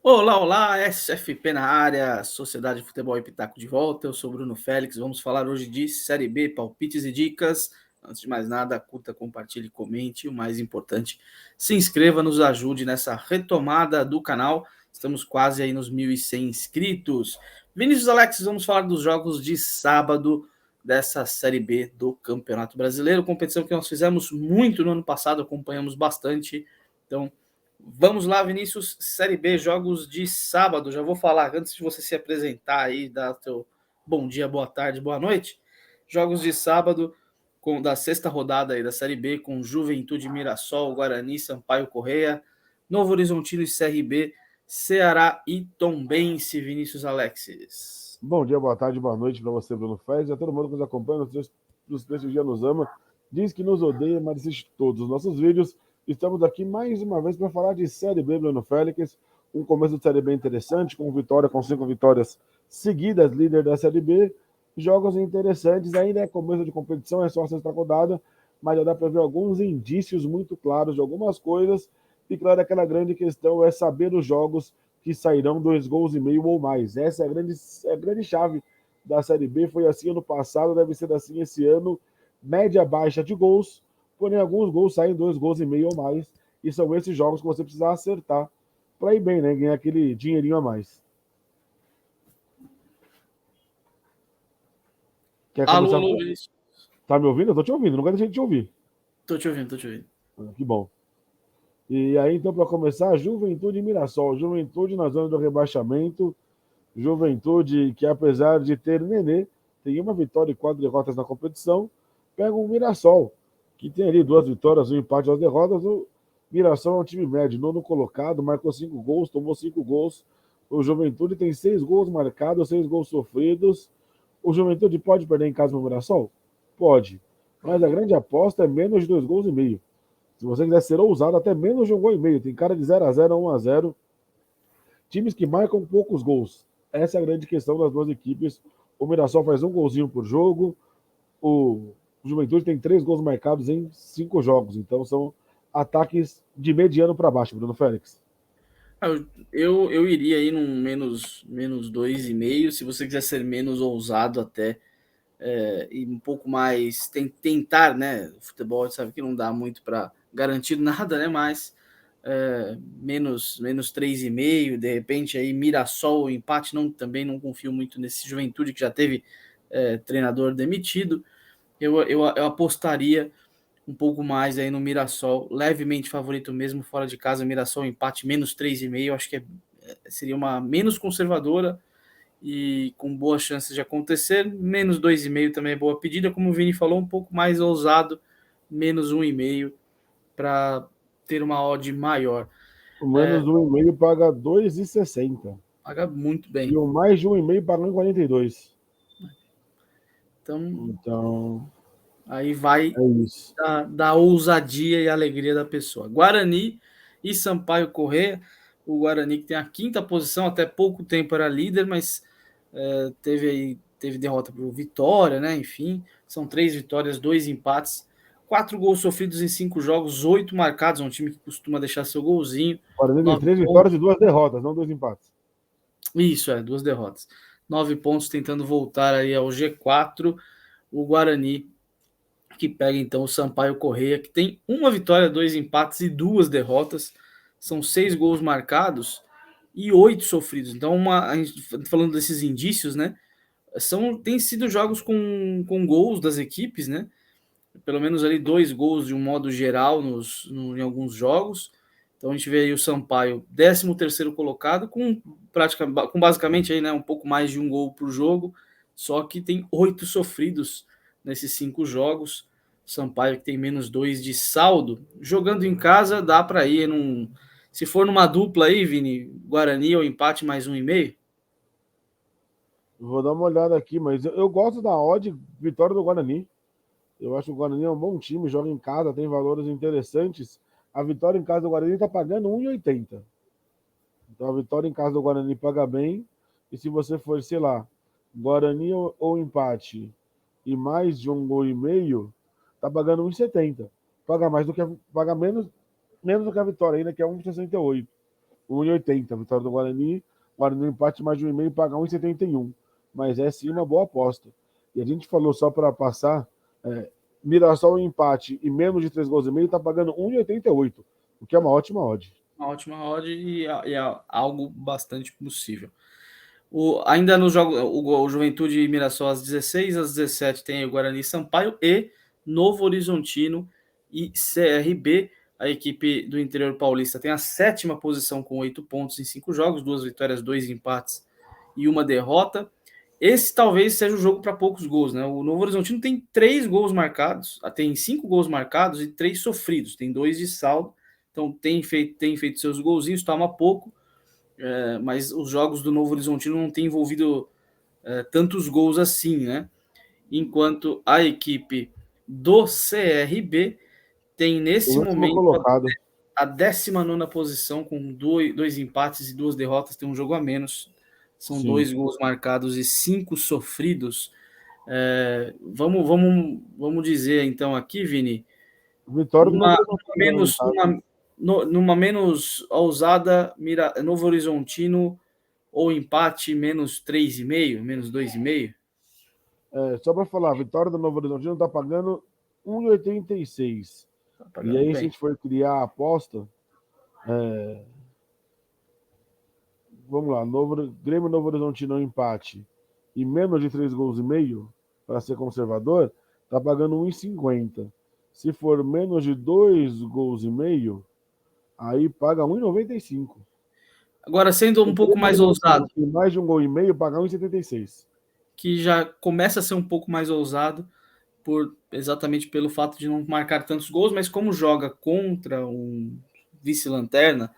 Olá, olá, SFP na área, Sociedade de Futebol e Pitaco de volta. Eu sou Bruno Félix. Vamos falar hoje de Série B, palpites e dicas. Antes de mais nada, curta, compartilhe, comente. O mais importante, se inscreva, nos ajude nessa retomada do canal. Estamos quase aí nos 1.100 inscritos. Vinícius Alex, vamos falar dos jogos de sábado dessa Série B do Campeonato Brasileiro. Competição que nós fizemos muito no ano passado, acompanhamos bastante. Então, vamos lá, Vinícius, Série B, jogos de sábado. Já vou falar, antes de você se apresentar aí, dar teu bom dia, boa tarde, boa noite. Jogos de sábado, da sexta rodada aí da Série B, com Juventude, Mirassol, Guarani, Sampaio Correia, Novo Horizontino e CRB, Ceará e Tombense, Vinícius Alexis. Bom dia, boa tarde, boa noite para você, Bruno Fez, e a todo mundo que nos acompanha, nos prestigia, nos ama, diz que nos odeia, mas assiste todos os nossos vídeos. Estamos aqui mais uma vez para falar de Série B, Bruno Félix, um começo de Série B interessante, com 5 vitórias seguidas, líder da Série B, jogos interessantes, ainda é começo de competição, é só a sexta rodada, mas já dá para ver alguns indícios muito claros de algumas coisas, e claro, aquela grande questão é saber os jogos que sairão 2,5 gols ou mais. Essa é a grande chave da Série B. Foi assim ano passado, deve ser assim esse ano. Média baixa de gols, porém alguns gols saem 2,5 gols ou mais. E são esses jogos que você precisa acertar para ir bem, né? Ganhar aquele dinheirinho a mais. Quer Alô, começar alô, com... Vinícius. Tá me ouvindo? Eu tô te ouvindo, não quero deixar de te ouvir. Tô te ouvindo, tô te ouvindo. Que bom. E aí, então, para começar, Juventude e Mirassol. Juventude na zona do rebaixamento. Juventude, que apesar de ter Nenê, tem uma vitória e 4 derrotas na competição, pega o Mirassol, que tem ali 2 vitórias, um empate e 2 derrotas. O Mirassol é um time médio, nono colocado, marcou 5 gols, tomou 5 gols. O Juventude tem 6 gols marcados, 6 gols sofridos. O Juventude pode perder em casa no Mirassol? Pode. Mas a grande aposta é menos de 2,5 gols. Se você quiser ser ousado, até menos de 1,5 gol. Tem cara de 0-0 a 1-0. Times que marcam poucos gols. Essa é a grande questão das duas equipes. O Mirassol faz um golzinho por jogo. O Juventude tem 3 gols marcados em 5 jogos. Então são ataques de mediano para baixo, Bruno Félix. Eu iria aí num menos 2,5. Se você quiser ser menos ousado até, e um pouco mais tentar, né? O futebol, a gente sabe que não dá muito para garantir nada, né? Mas menos 3,5, de repente aí Mirassol, empate, não, também não confio muito nesse Juventude que já teve treinador demitido. Eu apostaria um pouco mais aí no Mirassol, levemente favorito mesmo fora de casa. Mirassol empate menos 3,5, acho que seria uma menos conservadora e com boas chances de acontecer. Menos 2,5 também é boa pedida, como o Vini falou, um pouco mais ousado, menos 1,5 para ter uma odd maior. O menos 1,5 paga 2,60. Paga muito E bem. o mais de 1,5 paga 1,42. Então, Então, aí vai é isso. da ousadia e alegria da pessoa. Guarani e Sampaio Corrêa. O Guarani que tem a quinta posição, até pouco tempo era líder, mas teve derrota para o Vitória, né? Enfim, são 3 vitórias, 2 empates, 4 gols sofridos em 5 jogos, 8 marcados. É um time que costuma deixar seu golzinho. O Guarani tem 9 3 vitórias pontos. e 2 derrotas, não 2 empates. Isso, 2 derrotas. 9 pontos tentando voltar aí ao G4. O Guarani que pega então o Sampaio Correia, que tem 1 vitória, 2 empates e 2 derrotas. São 6 gols marcados e 8 sofridos. Então, a gente falando desses indícios, né? Tem sido jogos com gols das equipes, né? Pelo menos ali 2 gols de um modo geral em alguns jogos. Então a gente vê aí o Sampaio, 13º colocado, com basicamente aí, né, um pouco mais de um gol por jogo, só que tem 8 sofridos nesses 5 jogos. Sampaio que tem menos 2 de saldo. Jogando em casa, dá para ir se for numa dupla aí, Vini, Guarani ou empate mais 1,5. Vou dar uma olhada aqui, mas eu gosto da odd vitória do Guarani. Eu acho que o Guarani é um bom time, joga em casa, tem valores interessantes. A vitória em casa do Guarani está pagando 1,80. Então a vitória em casa do Guarani paga bem. E se você for, sei lá, Guarani ou empate e mais de 1,5 gols, tá pagando 1,70. Paga mais do que paga menos do que a vitória ainda, que é 1,68. 1,80. Vitória do Guarani. Guarani empate mais de 1,5 paga 1,71. Mas é sim uma boa aposta. E a gente falou só para passar, Mirassol empate e menos de 3 gols e meio está pagando 1,88, o que é uma ótima odd. Uma ótima odd e é algo bastante possível. Ainda no jogo, o Juventude e Mirassol às 16, às 17 tem o Guarani Sampaio e Novo Horizontino e CRB. A equipe do interior paulista tem a 7ª posição com 8 pontos em 5 jogos, 2 vitórias, 2 empates e 1 derrota. Esse talvez seja o jogo para poucos gols, né? O Novo Horizontino tem 3 gols marcados, tem 5 gols marcados e 3 sofridos, tem 2 de saldo, então tem feito seus golzinhos, toma pouco, mas os jogos do Novo Horizontino não têm envolvido tantos gols assim, né? Enquanto a equipe do CRB tem nesse momento colocado. a 19ª posição com 2 empates e 2 derrotas, tem um jogo a menos. São Sim. 2 gols marcados e 5 sofridos. Vamos dizer então aqui, Vini, Vitória numa menos ousada, Novo Horizontino ou empate menos 3,5, menos 2,5. Só para falar, a vitória do Novo Horizontino está pagando 1,86. E aí, se a gente for criar a aposta, vamos lá, Grêmio Novo Horizontino empate e menos de 3 gols e meio, para ser conservador, está pagando 1,50. Se for menos de 2 gols e meio, aí paga 1,95. Agora, sendo um pouco mais ousado. E mais de 1 gol e meio, paga 1,76. Que já começa a ser um pouco mais ousado, exatamente pelo fato de não marcar tantos gols, mas como joga contra um vice-lanterna,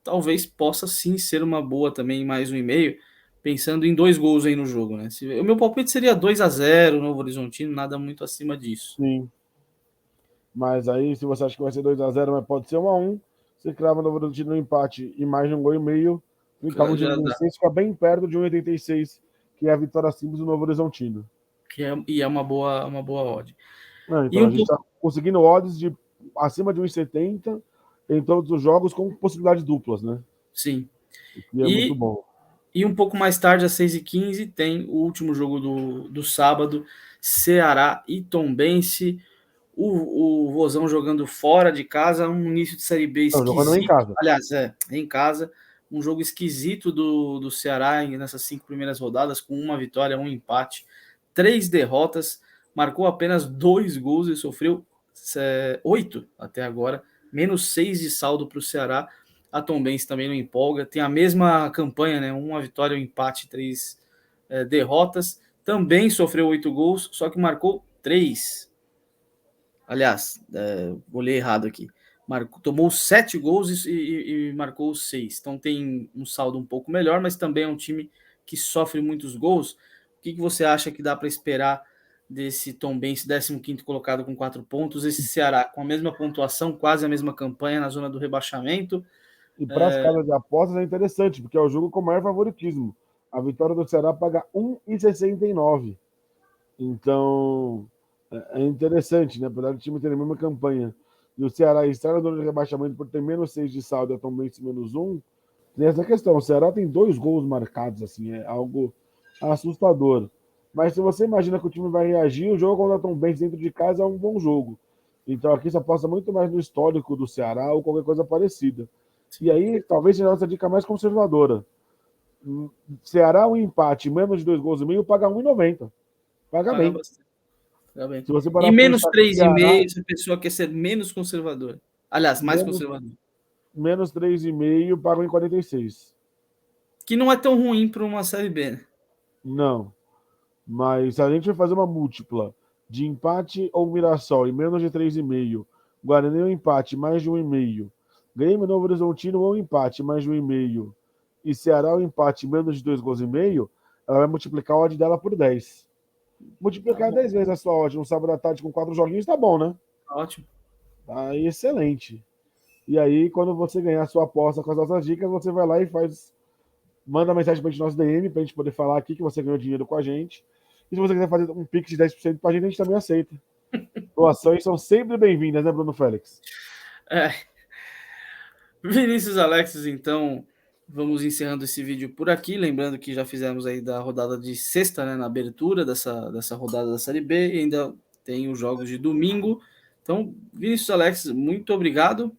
talvez possa sim ser uma boa também, mais 1,5, pensando em 2 gols aí no jogo, né? O meu palpite seria 2-0 Novo Horizontino, nada muito acima disso. Sim. Mas aí, se você acha que vai ser 2-0, mas pode ser 1-1, você crava Novo Horizontino no empate e mais de 1 gol e meio, então de 1,86 fica bem perto de 1,86, que é a vitória simples do Novo Horizontino. E é uma boa odd. Então a gente está conseguindo odds de acima de 1,70 em todos os jogos com possibilidades duplas, né? Sim. E é muito bom. E um pouco mais tarde, às 6h15, tem o último jogo do sábado, Ceará e Tombense. O Vozão jogando fora de casa, um início de Série B esquisito. Jogando em casa. Aliás, em casa. Um jogo esquisito do Ceará nessas 5 primeiras rodadas, com 1 vitória, 1 empate, 3 derrotas, marcou apenas 2 gols e sofreu 8 até agora, menos 6 de saldo para o Ceará. A Tombense também não empolga, tem a mesma campanha, né? 1 vitória, 1 empate, 3 derrotas. Também sofreu 8 gols, só que marcou 3. Aliás, olhei errado aqui. Tomou 7 gols e marcou 6. Então tem um saldo um pouco melhor, mas também é um time que sofre muitos gols. O que você acha que dá para esperar desse Tombense, 15º colocado com 4 pontos, esse Ceará com a mesma pontuação, quase a mesma campanha na zona do rebaixamento? E para as casas de apostas é interessante, porque é o jogo com maior favoritismo. A vitória do Ceará paga 1,69. Então, é interessante, né? Apesar do time ter a mesma campanha. E o Ceará está na zona de rebaixamento por ter menos 6 de saldo e a Tombense menos 1. Tem essa questão. O Ceará tem 2 gols marcados, assim, é algo assustador. Mas se você imagina que o time vai reagir, o jogo contra a Tombense dentro de casa é um bom jogo. Então aqui se aposta muito mais no histórico do Ceará ou qualquer coisa parecida. E aí, talvez seja a nossa dica mais conservadora. Ceará, um empate, menos de 2 gols e meio, paga 1,90. Paga bem. bem. Se você e menos 3,5 se a pessoa quer ser menos conservadora. Aliás, mais conservador. Menos 3,5, paga 1,46. Que não é tão ruim para uma Série B, né? Não. Mas se a gente vai fazer uma múltipla de empate ou Mirassol e menos de 3,5, Guarani um empate, mais de 1,5, Grêmio Novo Horizontino ou empate, mais de 1,5, e Ceará um empate, menos de 2 gols e meio, ela vai multiplicar a odd dela por 10. Multiplicar 10 vezes a sua odd no sábado à tarde com 4 joguinhos, tá bom, né? Ótimo. Tá excelente. E aí, quando você ganhar a sua aposta com as nossas dicas, você vai lá e manda mensagem pra gente no nosso DM, pra gente poder falar aqui que você ganhou dinheiro com a gente. E se você quiser fazer um pix de 10% pra gente, a gente também aceita. Doações são sempre bem-vindas, né, Bruno Félix? Vinícius Alexis, então, Vamos encerrando esse vídeo por aqui, lembrando que já fizemos aí da rodada de sexta, né, na abertura dessa rodada da Série B, e ainda tem os jogos de domingo. Então, Vinícius, Alex, muito obrigado.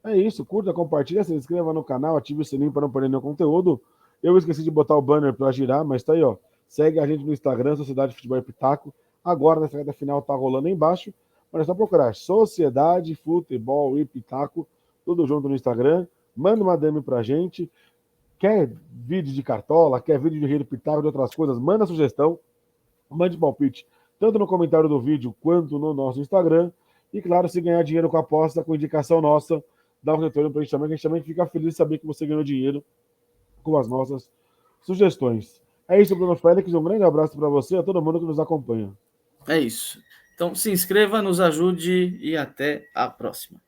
É isso, curta, compartilha, se inscreva no canal, ative o sininho para não perder nenhum conteúdo. Eu esqueci de botar o banner para girar, mas tá aí, ó. Segue a gente no Instagram, Sociedade Futebol e Pitaco. Agora, nessa reta final, tá rolando aí embaixo. Mas é só procurar Sociedade Futebol e Pitaco, tudo junto no Instagram. Manda uma DM pra gente. Quer vídeo de cartola, quer vídeo de rede Pitaco, de outras coisas, manda sugestão, mande palpite, tanto no comentário do vídeo quanto no nosso Instagram. E claro, se ganhar dinheiro com a aposta, com indicação nossa, dá um retorno pra gente também, que a gente também fica feliz de saber que você ganhou dinheiro com as nossas sugestões. É isso, Bruno Félix. Um grande abraço para você e a todo mundo que nos acompanha. É isso. Então, se inscreva, nos ajude e até a próxima.